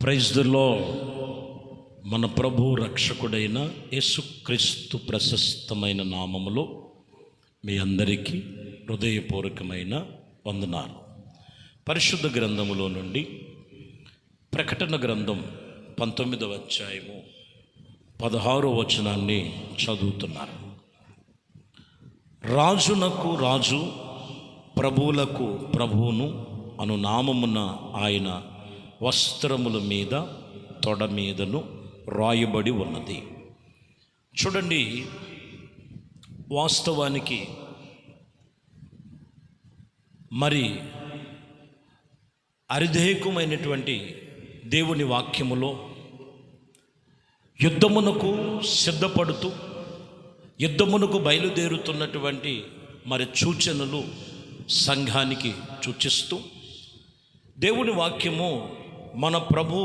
Praise the lord. మన ప్రభు రక్షకుడైన యేసుక్రీస్తు ప్రశస్తమైన నామములో మీ అందరికీ హృదయపూర్వకమైన వందనాలు. పరిశుద్ధ గ్రంథములో నుండి ప్రకటన గ్రంథం 19వ అధ్యాయము 16వ వచనాన్ని చదువుతున్నారు. రాజునకు రాజు, ప్రభువులకు ప్రభువును అను నామమున ఆయన వస్త్రముల మీద తొడ మీదను రాయబడి ఉన్నది. చూడండి, వాస్తవానికి మరి అరిధేయకమైనటువంటి దేవుని వాక్యములో యుద్ధమునకు సిద్ధపడుతూ యుద్ధమునకు బయలుదేరుతున్నటువంటి మరి సూచనలు సంఘానికి సూచిస్తూ దేవుని వాక్యము మన ప్రభు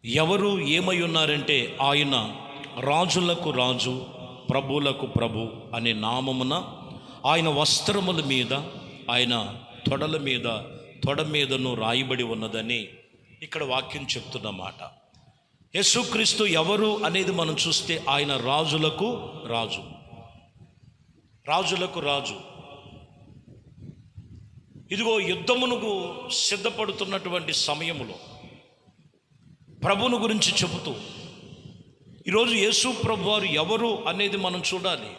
ఎవరు ఏమై ఉన్నారంటే ఆయన రాజులకు రాజు, ప్రభువులకు ప్రభు అనే నామమున ఆయన వస్త్రముల మీద, ఆయన తొడ మీదను రాయబడి ఉన్నదని ఇక్కడ వాక్యం చెప్తున్నమాట. యేసుక్రీస్తు ఎవరు అనేది మనం చూస్తే ఆయన రాజులకు రాజు, రాజులకు రాజు. ఇదిగో యుద్ధమునకు సిద్ధపడుతున్నటువంటి సమయములో ప్రభువును గురించి చెబుతూ ఈరోజు యేసు ప్రభు వారు ఎవరు అనేది మనం చూడాలి.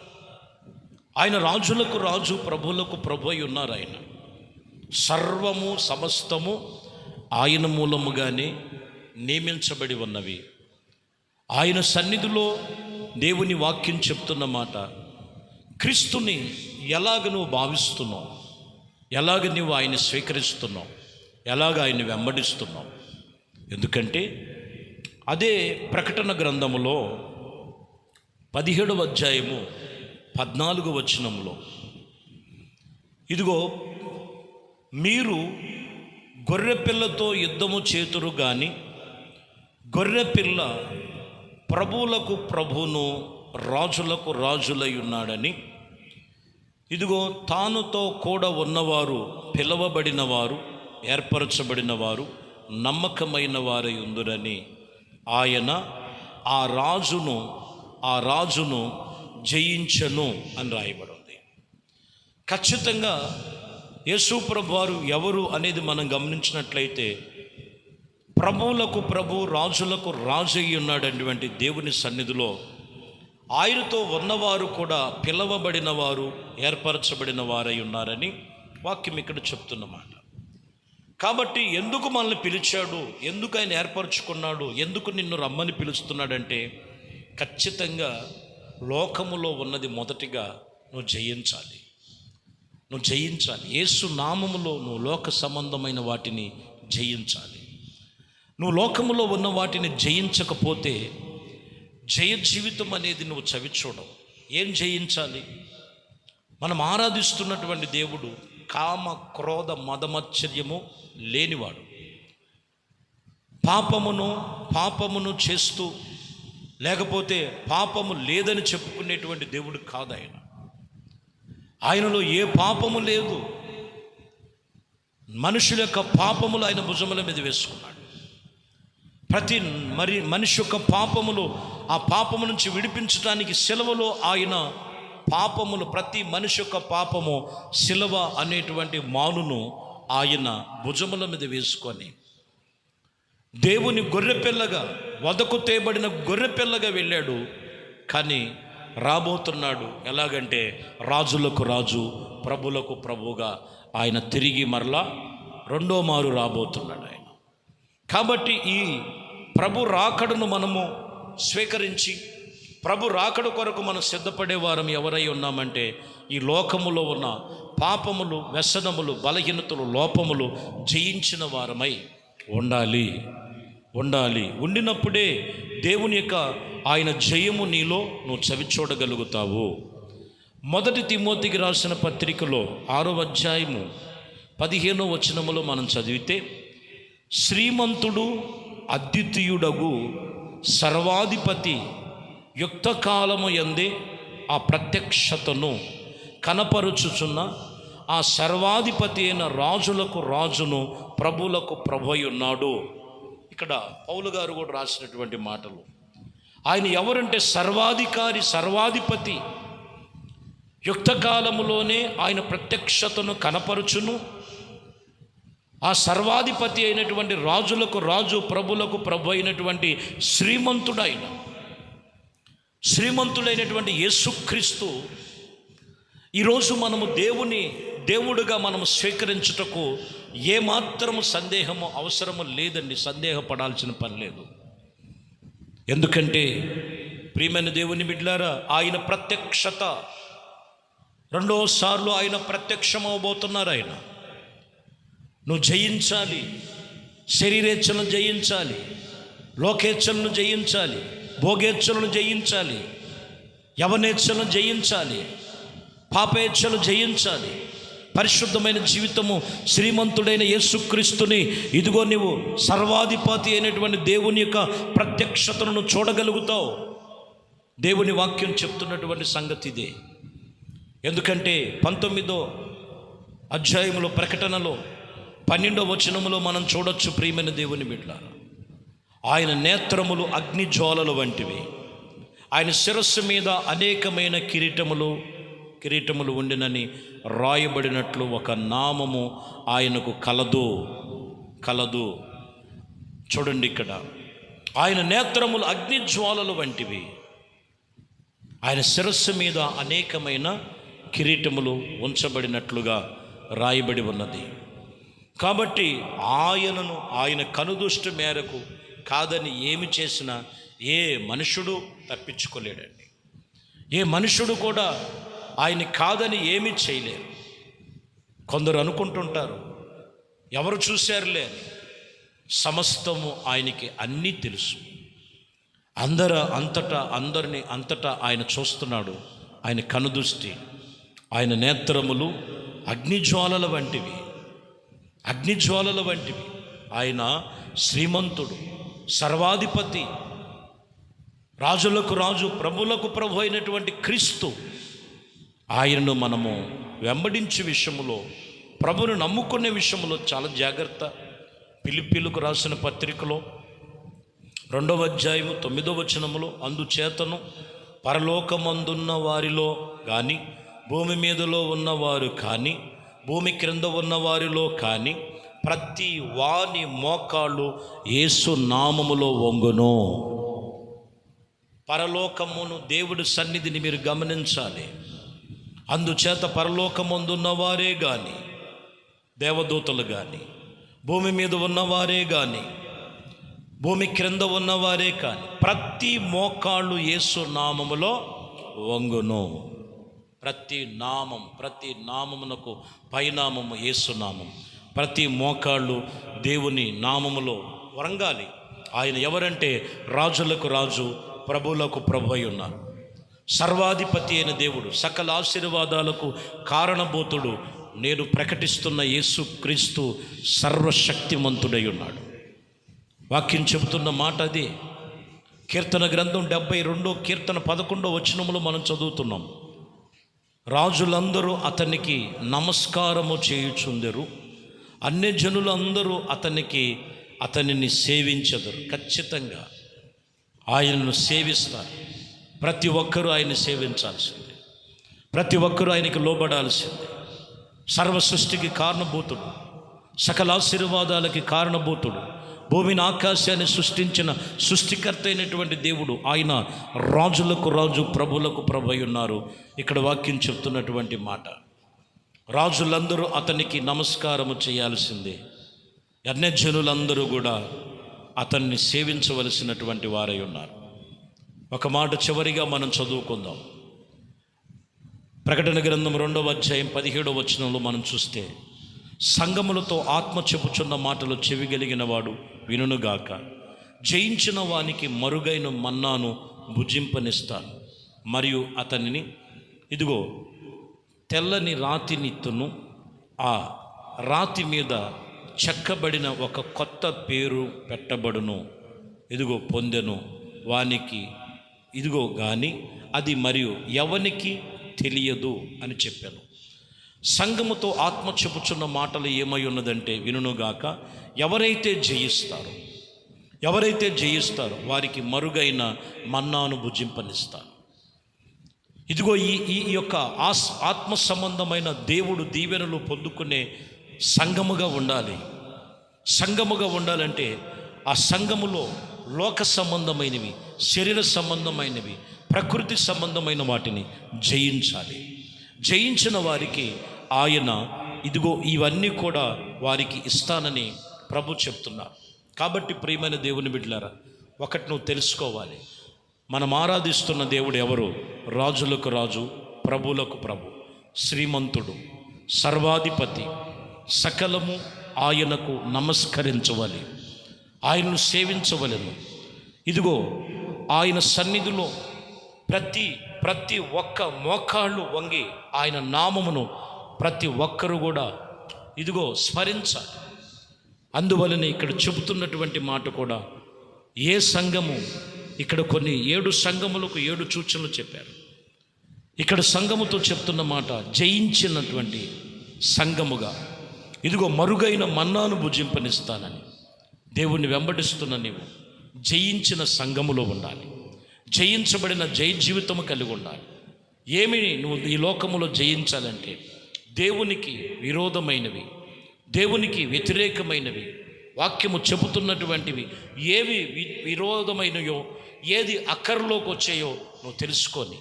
ఆయన రాజులకు రాజు, ప్రభువులకు ప్రభు అయి ఉన్నారు. ఆయన సర్వము సమస్తము ఆయన మూలముగానే నియమించబడి ఉన్నవి. ఆయన సన్నిధిలో దేవుని వాక్యం చెప్తున్న మాట, క్రీస్తుని ఎలాగ నువ్వు భావిస్తున్నావు, ఎలాగ నువ్వు ఆయన్ని స్వీకరిస్తున్నావు, ఎలాగ ఆయన్ని వెంబడిస్తున్నావు. ఎందుకంటే అదే ప్రకటన గ్రంథములో 17వ అధ్యాయము 14వ వచనంలో, ఇదిగో మీరు గొర్రెపిల్లతో యుద్ధము చేతురు గాని గొర్రెపిల్ల ప్రభువులకు ప్రభువును రాజులకు రాజులై ఉన్నాడని, ఇదిగో తానుతో కూడా ఉన్నవారు, పిలవబడిన వారు, ఏర్పరచబడిన వారు, నమ్మకమైన వారై ఉందురని ఆయన ఆ రాజును జయించను అని రాయబడి ఉంది. ఖచ్చితంగా యేసు ప్రభు వారు ఎవరు అనేది మనం గమనించినట్లయితే ప్రభువులకు ప్రభు, రాజులకు రాజు అయి ఉన్నాడటువంటి దేవుని సన్నిధిలో ఆయనతో ఉన్నవారు కూడా పిలవబడిన వారు, ఏర్పరచబడిన వారై ఉన్నారని వాక్యం ఇక్కడ చెప్తున్నమాట. కాబట్టి ఎందుకు మనల్ని పిలిచాడు, ఎందుకు ఆయన ఏర్పరచుకున్నాడు, ఎందుకు నిన్ను రమ్మని పిలుస్తున్నాడంటే ఖచ్చితంగా లోకములో ఉన్నది మొదటిగా నువ్వు జయించాలి. యేసు నామములో నువ్వు లోక సంబంధమైన వాటిని జయించాలి. నువ్వు లోకములో ఉన్న వాటిని జయించకపోతే జయ జీవితం అనేది నువ్వు చవిచూడవు. ఏం జయించాలి? మనం ఆరాధిస్తున్నటువంటి దేవుడు కామ, క్రోధ, మదమత్సర్యము లేనివాడు. పాపమును చేస్తూ లేకపోతే పాపము లేదని చెప్పుకునేటువంటి దేవుడు కాదు ఆయన. ఆయనలో ఏ పాపము లేదు. మనుషుల యొక్క పాపములు ఆయన భుజముల మీద వేసుకున్నాడు. ప్రతి మనిషి యొక్క పాపములు, ఆ పాపము నుంచి విడిపించడానికి సిలువలో ఆయన పాపములు, ప్రతి మనిషి యొక్క పాపము సిలువ అనేటువంటి మానును ఆయన భుజముల మీద వేసుకొని దేవుని గొర్రెపిల్లగా, వదకు తేబడిన గొర్రెపిల్లగా వెళ్ళాడు. కానీ రాబోతున్నాడు ఎలాగంటే రాజులకు రాజు, ప్రభులకు ప్రభుగా ఆయన తిరిగి మరలా రెండో మారు రాబోతున్నాడు ఆయన. కాబట్టి ఈ ప్రభు రాకడను మనము స్వీకరించి ప్రభు రాకడ కొరకు మనం సిద్ధపడే వారం ఎవరై ఉన్నామంటే ఈ లోకములో ఉన్న పాపములు, వ్యసనములు, బలహీనతలు, లోపములు జయించిన వారమై ఉండాలి. ఉండినప్పుడే దేవుని యొక్క ఆయన జయము నీలో నువ్వు చవిచూడగలుగుతావు. 1 తిమోతికి రాసిన పత్రికలో 6వ అధ్యాయము 15వ వచనములో మనం చదివితే, శ్రీమంతుడు అద్వితీయుడగు సర్వాధిపతి యుక్తకాలము యందే ఆ ప్రత్యక్షతను కనపరుచుచున్న ఆ సర్వాధిపతి అయిన రాజులకు రాజును, ప్రభులకు ప్రభు ఉన్నాడు. ఇక్కడ పౌలు గారు కూడా రాసినటువంటి మాటలు. ఆయన ఎవరంటే సర్వాధికారి, సర్వాధిపతి. యుక్తకాలములోనే ఆయన ప్రత్యక్షతను కనపరుచును. ఆ సర్వాధిపతి అయినటువంటి రాజులకు రాజు, ప్రభులకు ప్రభు అయినటువంటి శ్రీమంతుడైనటువంటి యేసుక్రీస్తు ఈరోజు మనము దేవుడుగా మనము స్వీకరించుటకు ఏమాత్రము సందేహము అవసరము లేదండి. సందేహపడాల్సిన పని లేదు. ఎందుకంటే ప్రియమైన దేవుని బిడ్డలారా, ఆయన ప్రత్యక్షత రెండోసార్లు ఆయన ప్రత్యక్షమవబోతున్నారు. ఆయన నువ్వు జయించాలి, శరీరేచ్ఛలను జయించాలి, లోకేచ్ఛలను జయించాలి, భోగేచ్ఛలను జయించాలి, యవనేచ్ఛలను జయించాలి, పాపేచ్ఛలు జయించాలి. పరిశుద్ధమైన జీవితము, శ్రీమంతుడైన యేసుక్రీస్తుని ఇదిగో నీవు సర్వాధిపతి అయినటువంటి దేవుని యొక్క ప్రత్యక్షతను చూడగలుగుతావు. దేవుని వాక్యం చెప్తున్నటువంటి సంగతి ఇదే. ఎందుకంటే 19వ అధ్యాయంలో ప్రకటనలో 12వ వచనములో మనం చూడొచ్చు. ప్రియమైన దేవుని బిడ్డలారా, ఆయన నేత్రములు అగ్ని జ్వాలలు వంటివి, ఆయన శిరస్సు మీద అనేకమైన కిరీటములు ఉండినని రాయబడినట్లు ఒక నామము ఆయనకు కలదు. చూడండి, ఇక్కడ ఆయన నేత్రములు అగ్ని జ్వాలలు వంటివి, ఆయన శిరస్సు మీద అనేకమైన కిరీటములు ఉంచబడినట్లుగా రాయబడి ఉన్నది. కాబట్టి ఆయన కనుదృష్టి మేరకు కాదని ఏమి చేసినా ఏ మనుషుడు తప్పించుకోలేడండి. ఏ మనుషుడు కూడా ఆయన కాదని ఏమీ చేయలేరు. కొందరు అనుకుంటుంటారు, ఎవరు చూశారులే అని. సమస్తము ఆయనకి అన్నీ తెలుసు. అందరినీ అంతటా ఆయన చూస్తున్నాడు. ఆయన కనుదృష్టి, ఆయన నేత్రములు అగ్నిజ్వాలల వంటివి. ఆయన శ్రీమంతుడు, సర్వాధిపతి, రాజులకు రాజు, ప్రభులకు ప్రభు అయినటువంటి క్రీస్తు. ఆయనను మనము వెంబడించే విషయంలో, ప్రభును నమ్ముకునే విషయంలో చాలా జాగ్రత్త. ఫిలిప్పీలకు రాసిన పత్రికలో 2వ అధ్యాయము 9వ వచనములో, అందుచేతను పరలోకమందున్న వారిలో కానీ, భూమి మీదలో ఉన్నవారు కానీ, భూమి క్రింద ఉన్న వారిలో కానీ, ప్రతి వాని మోకాళ్ళు యేసు నామములో వంగును. పరలోకమును, దేవుడి సన్నిధిని మీరు గమనించాలి. అందుచేత పరలోకమందున్న వారే కానీ, దేవదూతలు కానీ, భూమి మీద ఉన్నవారే కానీ, భూమి క్రింద ఉన్నవారే కానీ, ప్రతి మోకాళ్ళు యేసు నామములో వంగును. ప్రతి నామమునకు పైనామము యేసు నామం. ప్రతి మోకాళ్ళు దేవుని నామములో వరంగాలి. ఆయన ఎవరంటే రాజులకు రాజు, ప్రభువులకు ప్రభు అయి ఉన్నారు. సర్వాధిపతి అయిన దేవుడు, సకల ఆశీర్వాదాలకు కారణభూతుడు, నేను ప్రకటిస్తున్న యేసుక్రీస్తు సర్వశక్తిమంతుడై ఉన్నాడు. వాక్యం చెబుతున్న మాట అది. కీర్తన గ్రంథం 72 కీర్తన 11వ వచనములో మనం చదువుతున్నాం. రాజులందరూ అతనికి నమస్కారము చేయుచుందెరు, అన్యజనులందరూ అతనిని సేవించెదరు. ఖచ్చితంగా ఆయనను సేవిస్తారు. ప్రతి ఒక్కరూ ఆయన్ని సేవించాల్సిందే. ప్రతి ఒక్కరూ ఆయనకి లోబడాల్సిందే. సర్వ సృష్టికి కారణభూతుడు, సకల ఆశీర్వాదాలకి కారణభూతుడు, భూమిని ఆకాశాన్ని సృష్టించిన సృష్టికర్త అయినటువంటి దేవుడు. ఆయన రాజులకు రాజు, ప్రభులకు ప్రభు అయి ఉన్నారు. ఇక్కడ వాక్యం చెప్తున్నటువంటి మాట, రాజులందరూ అతనికి నమస్కారము చేయాల్సిందే, అన్యజనులందరూ కూడా అతన్ని సేవించవలసినటువంటి వారై ఉన్నారు. ఒక మాట చివరిగా మనం చదువుకుందాం. ప్రకటన గ్రంథం 2వ అధ్యాయం 17వ వచనంలో మనం చూస్తే, సంగములతో ఆత్మ చెప్పుచున్న మాటలు చెవిగలిగిన వాడు వినుగాక. జయించిన వానికి మరుగైన మన్నాను భుజింపనిస్తాను, మరియు అతనిని ఇదిగో తెల్లని రాతినిత్తును, ఆ రాతి మీద చెక్కబడిన ఒక కొత్త పేరు పెట్టబడును. ఇదిగో పొందెను వానికి, ఇదిగో గాని అది మరియు ఎవనికి తెలియదు అని చెప్పాను. సంఘముతో ఆత్మ చెప్పుచున్న మాటలు ఏమై ఉన్నదంటే, వినుగాక, ఎవరైతే జయిస్తారో, ఎవరైతే జయిస్తారో వారికి మరుగైన మన్నాను భుజింపనిస్తాను. ఇదిగో ఈ యొక్క ఆత్మ సంబంధమైన దేవుడు దీవెనలు పొందుకునే సంఘముగా ఉండాలి. సంఘముగా ఉండాలంటే ఆ సంఘములో లోక సంబంధమైనవి, శరీర సంబంధమైనవి, ప్రకృతి సంబంధమైన వాటిని జయించాలి. జయించిన వారికి ఆయన ఇదిగో ఇవన్నీ కూడా వారికి ఇస్తానని ప్రభు చెప్తున్నారు. కాబట్టి ప్రియమైన దేవుని బిడ్డలారా, ఒకటి నువ్వు తెలుసుకోవాలి, మనం ఆరాధిస్తున్న దేవుడు ఎవరు? రాజులకు రాజు, ప్రభువులకు ప్రభు, శ్రీమంతుడు, సర్వాధిపతి. సకలము ఆయనకు నమస్కరించవాలి, ఆయనను సేవించవలెను. ఇదిగో ఆయన సన్నిధిలో ప్రతి ఒక్క మోకాళ్ళు వంగి ఆయన నామమును ప్రతి ఒక్కరు కూడా ఇదిగో స్మరించాలి. అందువలన ఇక్కడ చెబుతున్నటువంటి మాట కూడా, ఏ సంఘము, ఇక్కడ కొన్ని 7 సంఘములకు 7 సూచనలు చెప్పారు. ఇక్కడ సంఘముతో చెప్తున్న మాట, జయించినటువంటి సంఘముగా ఇదిగో మరుగైన మన్నాను భుజింపనిస్తానని. దేవుణ్ణి వెంబడిస్తున్న నీవు జయించిన సంఘములో ఉండాలి, జయించబడిన జయ జీవితము కలిగి ఉండాలి. ఏమి నువ్వు ఈ లోకములో జయించాలంటే, దేవునికి విరోధమైనవి, దేవునికి వ్యతిరేకమైనవి, వాక్యము చెబుతున్నటువంటివి ఏవి విరోధమైనయో, ఏది అక్కరలోకి వచ్చాయో నువ్వు తెలుసుకొని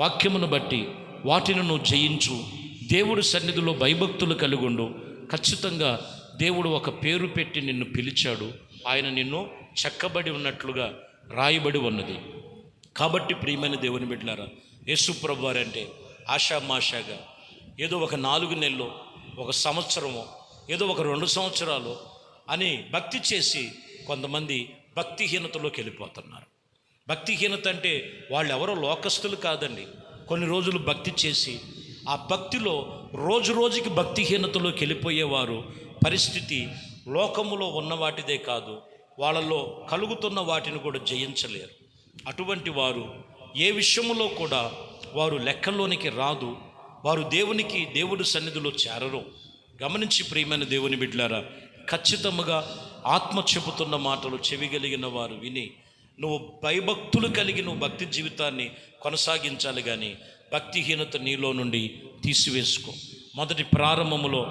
వాక్యమును బట్టి వాటిని నువ్వు జయించు. దేవుడి సన్నిధిలో భయభక్తులు కలిగుండు. ఖచ్చితంగా దేవుడు ఒక పేరు పెట్టి నిన్ను పిలిచాడు. ఆయన నిన్ను చెక్కబడి ఉన్నట్లుగా రాయబడి ఉన్నది. కాబట్టి ప్రియమైన దేవుని బిడ్డలారా, యేసు ప్రభు వారంటే ఆషామాషాగా ఏదో ఒక 4 నెలలు, ఒక సంవత్సరమో, ఏదో ఒక 2 సంవత్సరాలు అని భక్తి చేసి కొంతమంది భక్తిహీనతలోకి వెళ్ళిపోతున్నారు. భక్తిహీనత అంటే వాళ్ళు ఎవరో లోకస్తులు కాదండి. కొన్ని రోజులు భక్తి చేసి ఆ భక్తిలో రోజు రోజుకి భక్తిహీనతలోకి వెళ్ళిపోయేవారు పరిస్థితి లోకములో ఉన్న వాటిదే కాదు, వాళ్ళలో కలుగుతున్న వాటిని కూడా జయించలేరు. అటువంటి వారు ఏ విషయములో కూడా వారు లెక్కల్లోనికి రాదు. వారు దేవుడి సన్నిధిలో చేరరు. గమనించి ప్రియమైన దేవుని బిడ్డలారా, ఖచ్చితంగా ఆత్మ చెబుతున్న మాటలు చెవిగలిగిన వారు విని నువ్వు భయభక్తులు కలిగి నువ్వు భక్తి జీవితాన్ని కొనసాగించాలి. కానీ భక్తిహీనత నీలో నుండి తీసివేసుకో. మొదటి ప్రారంభములో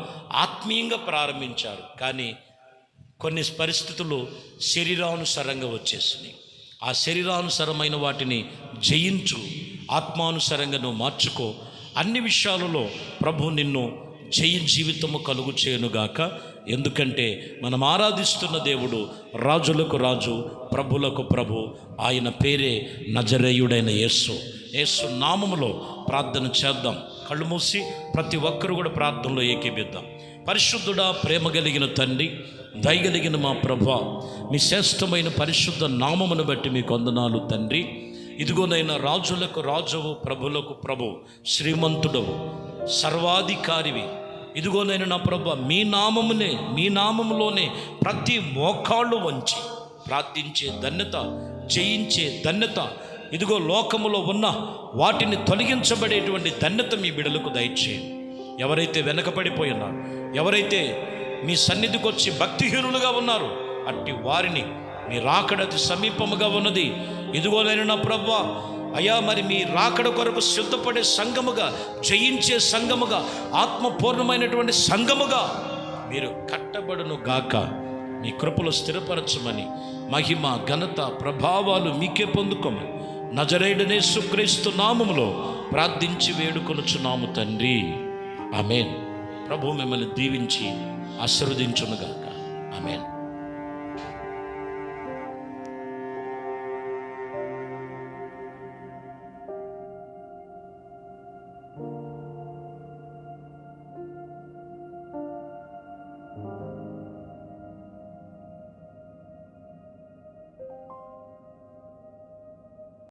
ఆత్మీయంగా ప్రారంభించారు, కానీ కొన్ని పరిస్థితులు శరీరానుసారంగా వచ్చేసినాయి. ఆ శరీరానుసరమైన వాటిని జయించు, ఆత్మానుసారంగా నువ్వు మార్చుకో. అన్ని విషయాలలో ప్రభు నిన్ను జయ జీవితము కలుగు చేయనుగాక. ఎందుకంటే మనం ఆరాధిస్తున్న దేవుడు రాజులకు రాజు, ప్రభులకు ప్రభు. ఆయన పేరే నజరేయుడైన యేసు. యేసు నామములో ప్రార్థన చేద్దాం. కళ్ళు మూసి ప్రతి ఒక్కరు కూడా ప్రార్థనలో ఏకీభిద్దాం. పరిశుద్ధుడా, ప్రేమ కలిగిన తండ్రి, దయగలిగిన మా ప్రభువా, మీ శ్రేష్టమైన పరిశుద్ధ నామమును బట్టి మీకు వందనాలు తండ్రి. ఇదిగోనైనా రాజులకు రాజువు, ప్రభులకు ప్రభు, శ్రీమంతుడవు, సర్వాధికారివి. ఇదిగోనైనా నా ప్రభు, మీ నామములోనే ప్రతి మోకాళ్ళు వంచి ప్రార్థించే ధన్యత, జయించే ధన్యత, ఇదిగో లోకములో ఉన్న వాటిని తొలగించబడేటువంటి ధన్యత మీ బిడ్డలకు దయచేయండి. ఎవరైతే వెనకపడిపోయి ఉన్నారు, ఎవరైతే మీ సన్నిధికి వచ్చి భక్తిహీనులుగా ఉన్నారు, అట్టి వారిని మీ రాకడ అతి సమీపముగా ఉన్నది. ఇదిగోనైనా నా ప్రభువా, అయ్యా, మరి మీ రాకడ కొరకు సిద్ధపడే సంఘముగా, జయించే సంఘముగా, ఆత్మపూర్ణమైనటువంటి సంఘముగా మీరు కట్టబడును గాక. మీ కృపలో స్థిరపరచమని, మహిమ ఘనత ప్రభావాలు మీకే పొందుకోమని నజరేయుడైన యేసుక్రీస్తు నామములో ప్రార్థించి వేడుకొనుచున్నాము తండ్రి. ఆమేన్. ప్రభు మిమ్మల్ని దీవించి ఆశీర్వదించునుగాక. ఆమేన్.